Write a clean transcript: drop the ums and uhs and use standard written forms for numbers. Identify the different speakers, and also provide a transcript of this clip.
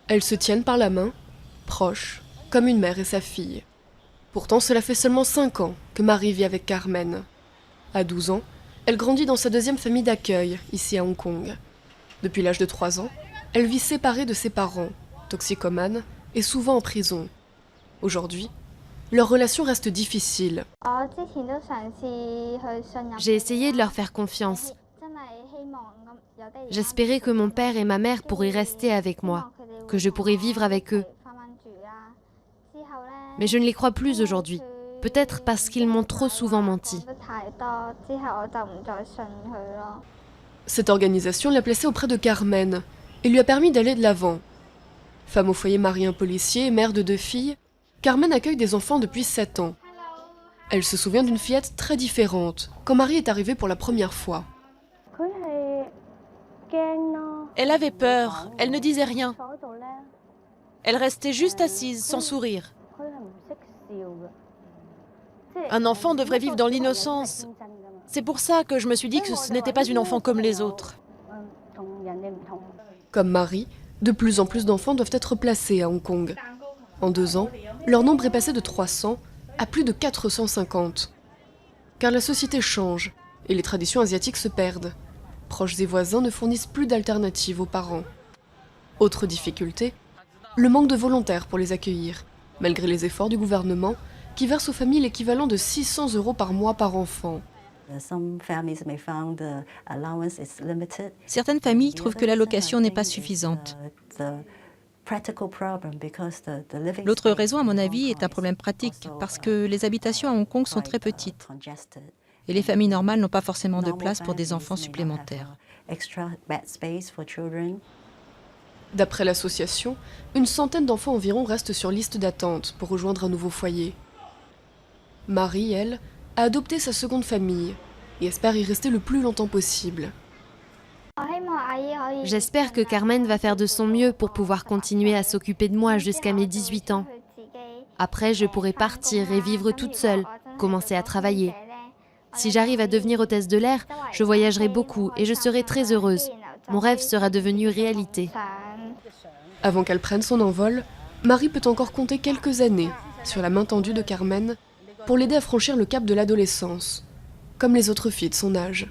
Speaker 1: Elles se tiennent par la main, proches, comme une mère et sa fille. Pourtant, cela fait seulement 5 ans que Marie vit avec Carmen. À 12 ans, elle grandit dans sa deuxième famille d'accueil, ici à Hong Kong. Depuis l'âge de 3 ans, elle vit séparée de ses parents, toxicomanes et souvent en prison. Aujourd'hui, leur relation reste difficile.
Speaker 2: J'ai essayé de leur faire confiance. J'espérais que mon père et ma mère pourraient rester avec moi, que je pourrais vivre avec eux. Mais je ne les crois plus aujourd'hui. Peut-être parce qu'ils m'ont trop souvent menti.
Speaker 1: Cette organisation l'a placée auprès de Carmen et lui a permis d'aller de l'avant. Femme au foyer, mariée à un policier, mère de 2 filles, Carmen accueille des enfants depuis 7 ans. Elle se souvient d'une fillette très différente quand Marie est arrivée pour la première fois.
Speaker 3: Elle avait peur, elle ne disait rien. Elle restait juste assise, sans sourire. Un enfant devrait vivre dans l'innocence. C'est pour ça que je me suis dit que ce n'était pas une enfant comme les autres.
Speaker 1: Comme Marie, de plus en plus d'enfants doivent être placés à Hong Kong. En 2 ans, leur nombre est passé de 300 à plus de 450. Car la société change et les traditions asiatiques se perdent. Proches et voisins ne fournissent plus d'alternatives aux parents. Autre difficulté, le manque de volontaires pour les accueillir, malgré les efforts du gouvernement qui verse aux familles l'équivalent de 600 € par mois par enfant.
Speaker 4: Certaines familles trouvent que l'allocation n'est pas suffisante. L'autre raison, à mon avis, est un problème pratique, parce que les habitations à Hong Kong sont très petites. Et les familles normales n'ont pas forcément de place pour des enfants supplémentaires.
Speaker 1: D'après l'association, une centaine d'enfants environ restent sur liste d'attente pour rejoindre un nouveau foyer. Marie, elle, a adopté sa seconde famille et espère y rester le plus longtemps possible.
Speaker 2: J'espère que Carmen va faire de son mieux pour pouvoir continuer à s'occuper de moi jusqu'à mes 18 ans. Après, je pourrai partir et vivre toute seule, commencer à travailler. Si j'arrive à devenir hôtesse de l'air, je voyagerai beaucoup et je serai très heureuse. Mon rêve sera devenu réalité.
Speaker 1: Avant qu'elle prenne son envol, Marie peut encore compter quelques années sur la main tendue de Carmen pour l'aider à franchir le cap de l'adolescence, comme les autres filles de son âge.